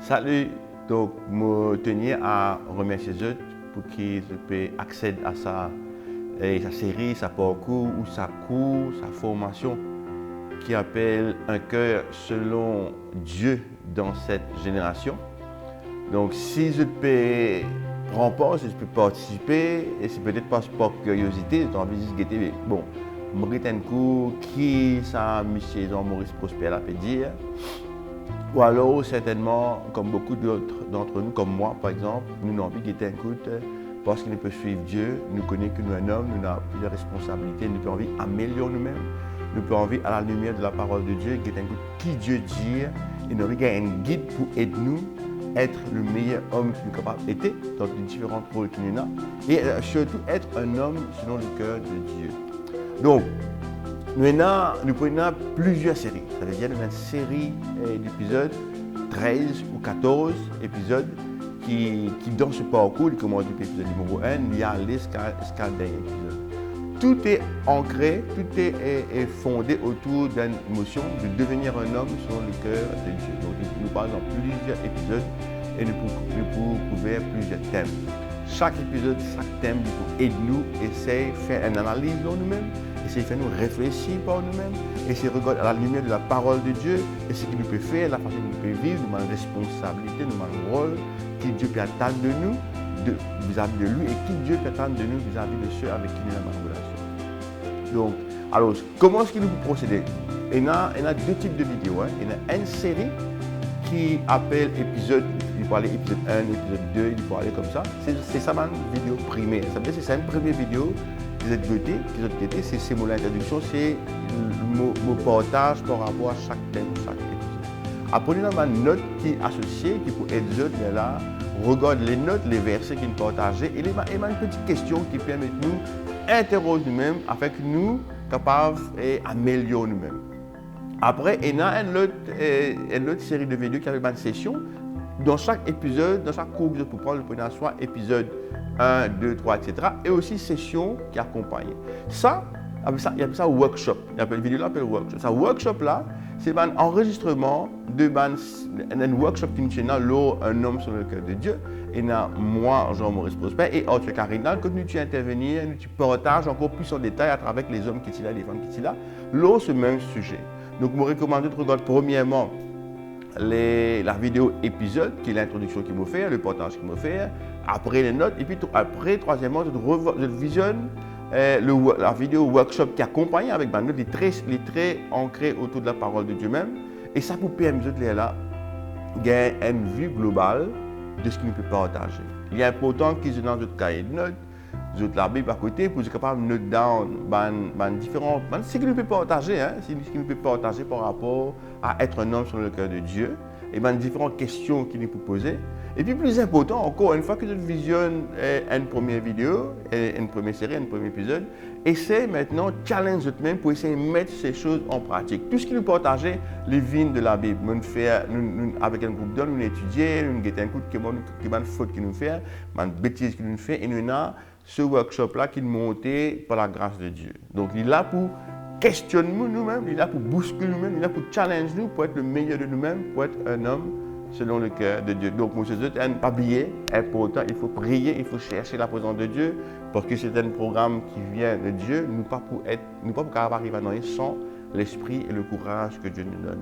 Salut, donc je tenais à remercier eux pour qu'ils puissent accéder à sa série, sa parcours ou sa cours, sa formation qui appelle Un cœur selon Dieu dans cette génération. Donc si je peux prendre part, si je peux participer, et c'est peut-être pas par curiosité, j'ai envie de juste guetter, bon, Maurice un cours qui ça, M. Jean-Maurice Prosper a peut dire. Ou alors, certainement, comme beaucoup d'autres d'entre nous, comme moi par exemple, nous n'avons envie de un coup parce qu'il peut suivre Dieu, nous connaissons que nous sommes un homme, nous avons plusieurs responsabilités, nous avons envie d'améliorer nous-mêmes, nous avons envie à la lumière de la parole de Dieu, qui est un coup qui Dieu dit, et nous avons envie un guide pour aider nous à être le meilleur homme que nous sommes capables d'être dans les différents rôles que nous avons, et surtout être un homme selon le cœur de Dieu. Donc, nous prenons plusieurs séries. Ça veut dire une série d'épisodes, 13 ou 14 épisodes qui dans ce parcours, comme on dit l'épisode numéro 1, il y a les derniers épisodes. Tout est ancré, tout est fondé autour d'une notion de devenir un homme selon le cœur de Dieu. Donc nous parlons dans plusieurs épisodes et nous pouvons couvrir plusieurs thèmes. Chaque épisode, chaque thème pour aider nous, essayer de faire une analyse de nous-mêmes, essayer de faire nous réfléchir par nous-mêmes, essayer de regarder à la lumière de la parole de Dieu, et ce qu'il nous peut faire, la façon qu'il nous peut vivre, notre responsabilité, notre rôle, qui Dieu peut attendre de nous vis-à-vis de lui, et qui Dieu peut attendre de nous vis-à-vis de ceux avec qui nous avons une relation. Donc, alors, comment est-ce qu'il nous peut procéder? Il y a deux types de vidéos. Il y a une série qui appelle épisode, il peut aller épisode 1, épisode 2, il peut aller comme ça. C'est ça ma vidéo primaire. Ça veut dire que c'est une première vidéo qui est gâté, c'est mon introduction, c'est mon partage par rapport à chaque thème, chaque épisode. Après, il y a une note qui est associée, qui peut aider les autres, mais là, regarde les notes, les versets qui nous partagent, et il y a une petite question qui permet de nous interroger nous-mêmes afin que nous capables d'améliorer nous-mêmes. Après, il y a une autre série de vidéos qui a une session. Dans chaque épisode, dans chaque cours que je peux prendre, je peux soit épisode 1, 2, 3, etc. Et aussi session qui accompagne. Ça, il y a ça workshop. Il y a une vidéo là qui s'appelle workshop. Ça workshop là, c'est un enregistrement de un workshop qui nous tient un homme sur le cœur de Dieu. Et moi, Jean-Maurice Prosper et Arthur Carinal, quand nous tu intervenir, nous tu partages encore plus en détail à travers les hommes qui sont là, les femmes qui sont là, ce même sujet. Donc, je vous recommande de regarder premièrement la vidéo épisode, qui est l'introduction qu'il m'a fait, le partage qu'il m'a fait, après les notes, et puis après, troisièmement, je visionne la vidéo workshop qui accompagne avec les traits ancrés autour de la parole de Dieu même. Et ça pour permettre de là, gagner une vue globale de ce qu'il peut partager. Il est important qu'ils aient dans notre cahier de notes, la Bible à côté pour être capable de noter down différents, ce qu'il peut partager, ce qu'il peut partager par rapport à être un homme sur le cœur de Dieu, et différentes questions qu'il peut poser. Et puis plus important encore, une fois que je visionne une première vidéo, une première série, un premier épisode, essaie maintenant challenge toi-même pour essayer de mettre ces choses en pratique. Tout ce qu'il nous partageait, les vignes de la Bible, nous avec un groupe d'hommes, nous étudions, nous guettons un coup de faute qu'il nous fait, une bêtise qu'il nous fait, et nous avons ce workshop-là qui est monté par la grâce de Dieu. Donc, il est là pour questionner nous-mêmes, il est là pour bousculer nous-mêmes, il est là pour challenger nous, pour être le meilleur de nous-mêmes, pour être un homme selon le cœur de Dieu. Donc, monsieur, c'est un papier important, il faut prier, il faut chercher la présence de Dieu, parce que c'est un programme qui vient de Dieu, nous pas pour arriver à nous sans l'esprit et le courage que Dieu nous donne.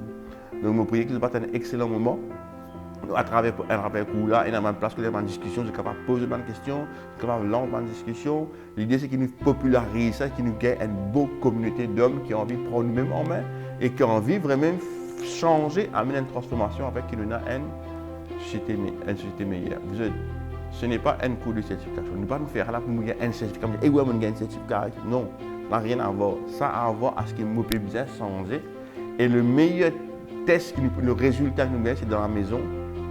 Donc, je prie que ce soit un excellent moment. À travers un cours là, il y a une place que une discussion, je suis capable de poser des questions, je suis capable de lancer une discussion. L'idée c'est qu'il nous popularise ça, qu'il nous gagne une bonne communauté d'hommes qui ont envie de prendre nous-mêmes en main et qui ont envie vraiment de changer, amener une transformation avec qui nous a une société meilleure. Ce n'est pas un cours de certification. Nous ne pouvons pas nous faire là pour nous gagner un certificat. Et oui, on gagne un certificat. Non, ça n'a rien à voir. Ça a à voir à ce que nous pouvons bien changer. Et le meilleur test, le résultat que nous gagnons, c'est dans la maison.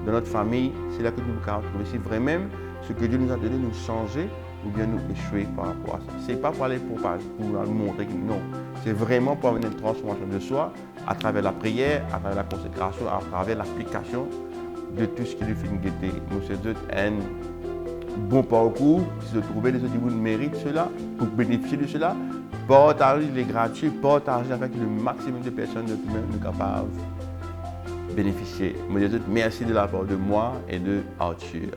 Dans notre famille, c'est là que nous pouvons trouver si vraiment ce que Dieu nous a donné nous changer ou bien nous échouer par rapport à ça. Ce n'est pas pour aller pour nous montrer que non. C'est vraiment pour amener une transformation de soi à travers la prière, à travers la consécration, à travers l'application de tout ce qui nous fait nous guetter. Nous, c'est un bon parcours, si de trouver les autres qui méritent cela, pour bénéficier de cela, partager les gratuits, partager avec le maximum de personnes de nous capables bénéficier. Je dis merci de la part de moi et de Arthur.